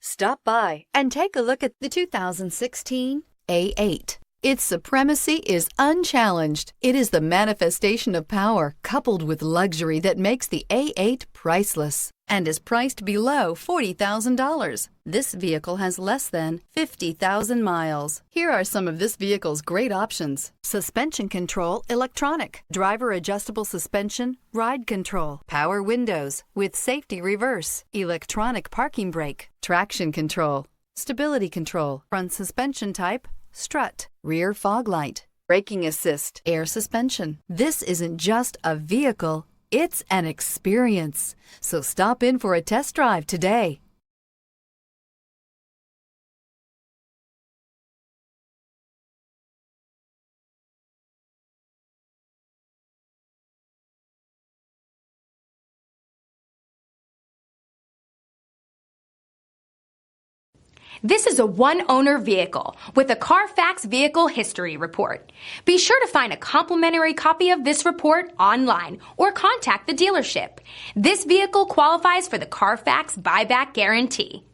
Stop by and take a look at the 2016 A8. Its supremacy is unchallenged. It is the manifestation of power coupled with luxury that makes the A8 priceless and is priced below $40,000. This vehicle has less than 50,000 miles. Here are some of this vehicle's great options: suspension control electronic, driver adjustable suspension, ride control, power windows with safety reverse, electronic parking brake, traction control, stability control, front suspension type, strut, rear fog light, braking assist, air suspension. This isn't just a vehicle, it's an experience. So stop in for a test drive today. This is a one-owner vehicle with a Carfax Vehicle History Report. Be sure to find a complimentary copy of this report online or contact the dealership. This vehicle qualifies for the Carfax Buyback Guarantee.